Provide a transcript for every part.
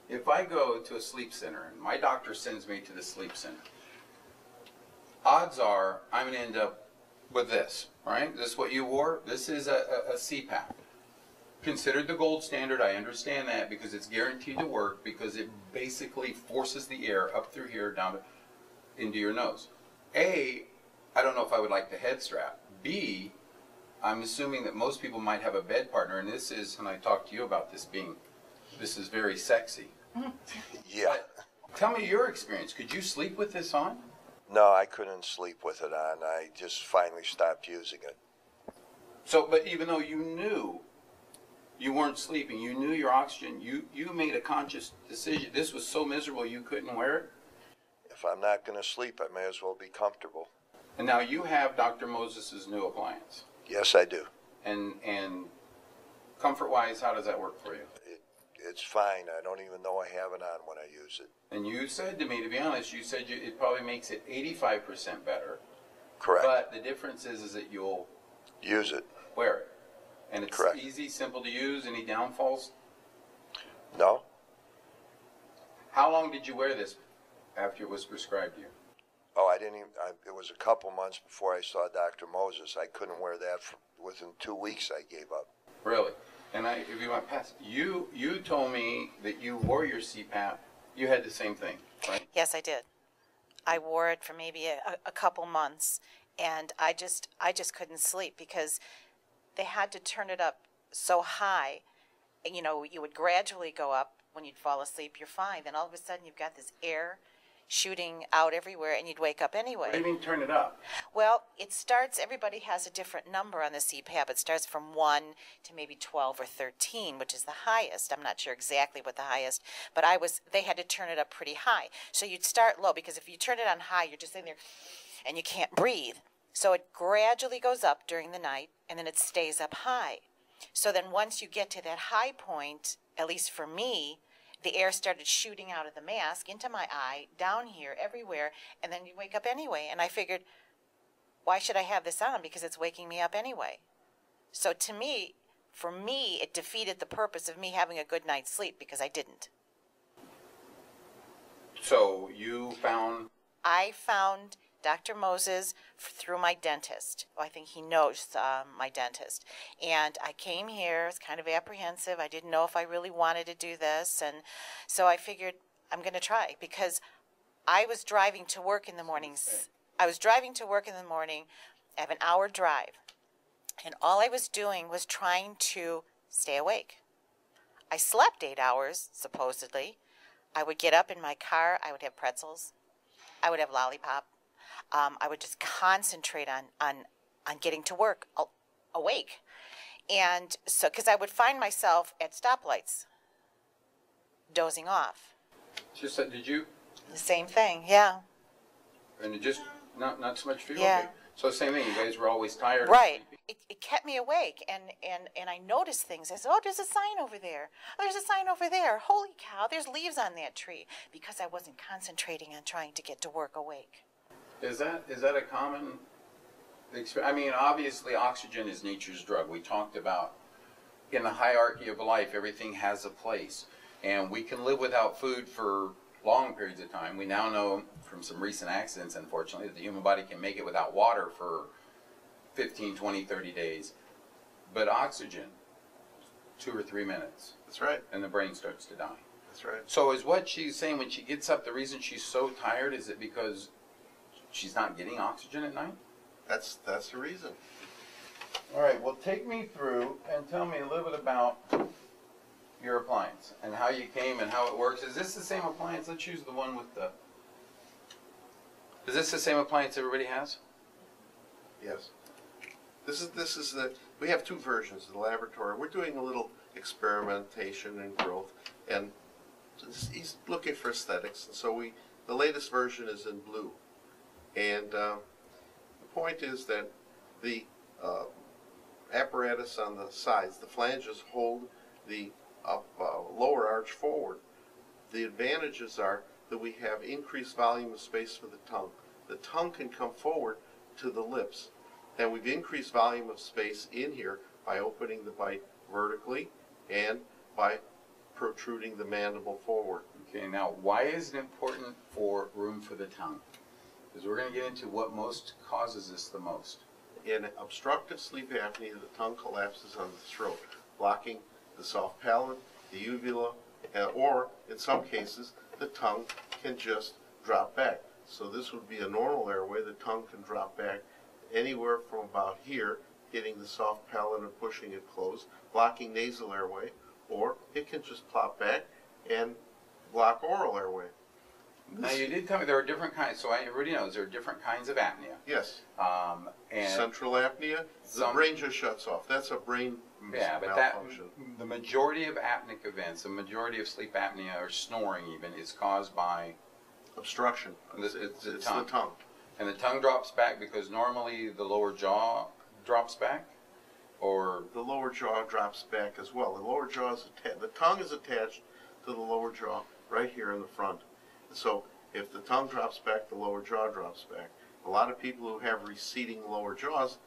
If I go to a sleep center and my doctor sends me to the sleep center, odds are I'm going to end up with this, right? This is what you wore. This is a CPAP. Considered the gold standard. I understand that because it's guaranteed to work because it basically forces the air up through here down into your nose. A, I don't know if I would like the head strap. B, I'm assuming that most people might have a bed partner, and this is, and I talked to you about this being, this is very sexy. Yeah. But tell me your experience. Could you sleep with this on? No, I couldn't sleep with it on. I just finally stopped using it. So, but even though you knew you weren't sleeping, you knew your oxygen, you made a conscious decision. This was so miserable you couldn't wear it? If I'm not going to sleep, I may as well be comfortable. And now you have Dr. Moses' new appliance. Yes, I do. And comfort-wise, how does that work for you? It's fine. I don't even know I have it on when I use it. And you said to me, to be honest, you said it probably makes it 85% better. Correct. But the difference is that you'll use it. Wear it. And it's correct. Easy, simple to use. Any downfalls? No. How long did you wear this after it was prescribed to you? Oh, I didn't even, it was a couple months before I saw Dr. Moses. I couldn't wear that within 2 weeks. I gave up. Really? And if you want past, you told me that you wore your CPAP. You had the same thing, right? Yes, I did. I wore it for maybe a couple months, and I just couldn't sleep because they had to turn it up so high. And, you know, you would gradually go up. When you'd fall asleep, you're fine. Then all of a sudden, you've got this air shooting out everywhere, and you'd wake up anyway. What do you mean turn it up? Well, it starts, everybody has a different number on the CPAP. It starts from 1 to maybe 12 or 13, which is the highest. I'm not sure exactly what the highest, but they had to turn it up pretty high. So you'd start low, because if you turn it on high, you're just sitting there, and you can't breathe. So it gradually goes up during the night, and then it stays up high. So then once you get to that high point, at least for me, the air started shooting out of the mask into my eye, down here, everywhere, and then you wake up anyway. And I figured, why should I have this on? Because it's waking me up anyway. So to me, for me, it defeated the purpose of me having a good night's sleep because I didn't. So you found? I found Dr. Moses through my dentist. I think he knows my dentist. And I came here, I was kind of apprehensive. I didn't know if I really wanted to do this. And so I figured I'm going to try, because I was driving to work in the mornings. I was driving to work in the morning. I have an hour drive. And all I was doing was trying to stay awake. I slept 8 hours, supposedly. I would get up in my car. I would have pretzels. I would have lollipop. I would just concentrate on getting to work awake. And so, because I would find myself at stoplights, dozing off. Just did you? The same thing, yeah. And it just, not so much for you? Yeah. Okay. So same thing, you guys were always tired? Right. It kept me awake, and I noticed things. I said, oh, there's a sign over there. Oh, there's a sign over there. Holy cow, there's leaves on that tree. Because I wasn't concentrating on trying to get to work awake. Is that a common experience? I mean, obviously oxygen is nature's drug. We talked about in the hierarchy of life, everything has a place. And we can live without food for long periods of time. We now know from some recent accidents, unfortunately, that the human body can make it without water for 15, 20, 30 days. But oxygen, 2 or 3 minutes. That's right. And the brain starts to die. That's right. So is what she's saying when she gets up, the reason she's so tired, is it because she's not getting oxygen at night? That's the reason. All right, well, take me through and tell me a little bit about your appliance and how you came and how it works. Is this the same appliance? Let's use the one with the... Is this the same appliance everybody has? Yes. This is the, we have 2 versions of the laboratory. We're doing a little experimentation and growth, and he's looking for aesthetics. And so the latest version is in blue. And the point is that the apparatus on the sides, the flanges, hold the lower arch forward. The advantages are that we have increased volume of space for the tongue. The tongue can come forward to the lips. And we've increased volume of space in here by opening the bite vertically and by protruding the mandible forward. Okay, now why is it important for room for the tongue? Because we're going to get into what most causes this the most. In obstructive sleep apnea, the tongue collapses on the throat, blocking the soft palate, the uvula, or in some cases, the tongue can just drop back. So this would be a normal airway. The tongue can drop back anywhere from about here, hitting the soft palate and pushing it closed, blocking nasal airway, or it can just plop back and block oral airway. Now you did tell me there are different kinds, so everybody knows there are different kinds of apnea. Yes. And Central apnea, the brain just shuts off. That's a brain yeah, but malfunction. the majority of apneic events, the majority of sleep apnea or snoring even, is caused by Obstruction. It's the It's tongue. the tongue. and the tongue drops back because normally the lower jaw drops back, or The lower jaw drops back as well. The lower jaw is the tongue is attached to the lower jaw right here in the front. So if the tongue drops back, the lower jaw drops back. A lot of people who have receding lower jaws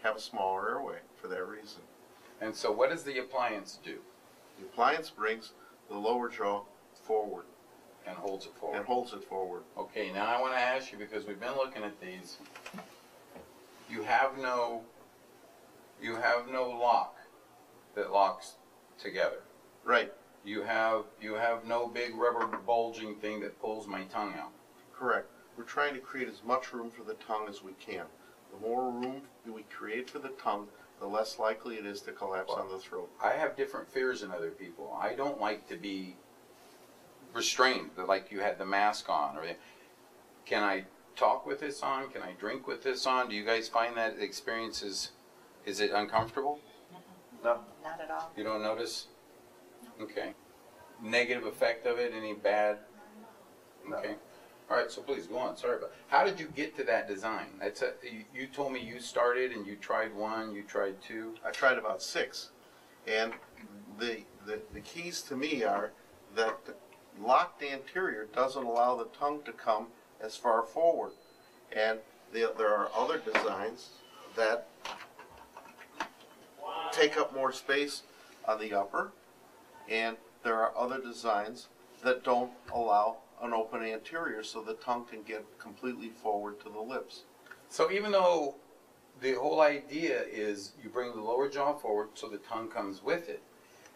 have a smaller airway for that reason. and so what does the appliance do? The appliance brings the lower jaw forward And holds it forward. and holds it forward. Okay, now I want to ask you, because we've been looking at these, you have no lock that locks together. Right, You have no big rubber bulging thing that pulls my tongue out. correct. We're trying to create as much room for the tongue as we can. The more room we create for the tongue, the less likely it is to collapse on the throat. I have different fears than other people. I don't like to be restrained, like you had the mask on. Or can I talk with this on? Can I drink with this on? Do you guys find that experience is it uncomfortable? No. Not at all. You don't notice? Okay. Negative effect of it? Any bad? Okay. All right. So please go on. Sorry about. How did you get to that design? You told me you started and you tried one. You tried two. I tried about 6, and the keys to me are that the locked anterior doesn't allow the tongue to come as far forward, and there are other designs that take up more space on the upper, and there are other designs that don't allow an open anterior so the tongue can get completely forward to the lips. So even though the whole idea is you bring the lower jaw forward so the tongue comes with it,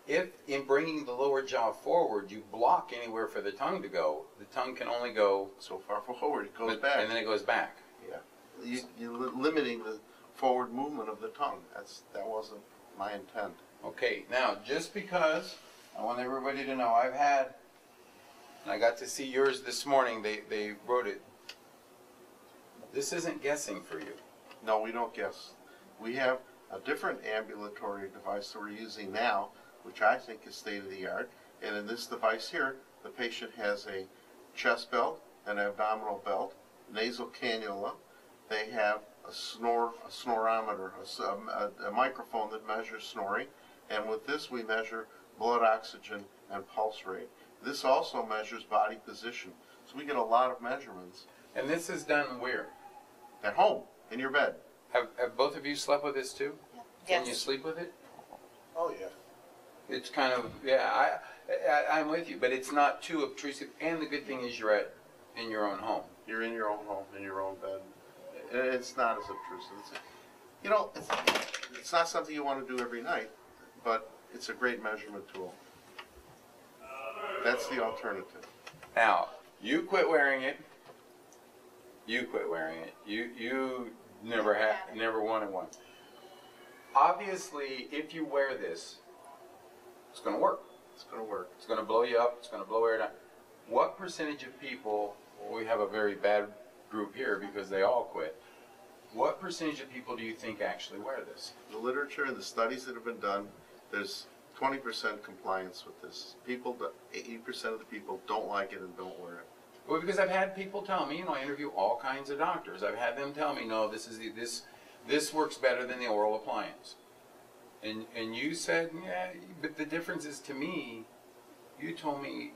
if in bringing the lower jaw forward you block anywhere for the tongue to go, the tongue can only go So far forward, it goes but- back. and then it goes back. Yeah, you're limiting the forward movement of the tongue. That wasn't my intent. Okay, now just because I want everybody to know I've had, and I got to see yours this morning, they wrote it. This isn't guessing for you. No, we don't guess. We have a different ambulatory device that we're using now, which I think is state of the art. And in this device here, the patient has a chest belt, an abdominal belt, nasal cannula. They have a snorometer, a microphone that measures snoring. And with this, we measure blood oxygen and pulse rate. This also measures body position. So we get a lot of measurements And this is done where? at home, in your bed. Have both of you slept with this too? Can you Yes. sleep with it? Oh, yeah. It's kind of, yeah, I'm with you, but it's not too obtrusive. And the good thing is you're in your own home. You're in your own home, in your own bed. And it's not as obtrusive. It's not something you want to do every night, but it's a great measurement tool. That's the alternative. Now, you quit wearing it. You quit wearing it. You never wanted one. Obviously, if you wear this, it's going to work. It's going to work. It's going to blow you up. It's going to blow air down. What percentage of people, we have a very bad group here because they all quit. What percentage of people do you think actually wear this? The literature and the studies that have been done, there's 20% compliance with this. 80% of the people don't like it and don't wear it. Well, because I've had people tell me, I interview all kinds of doctors. I've had them tell me, no, this works better than the oral appliance. And you said, yeah, but the difference is to me, you told me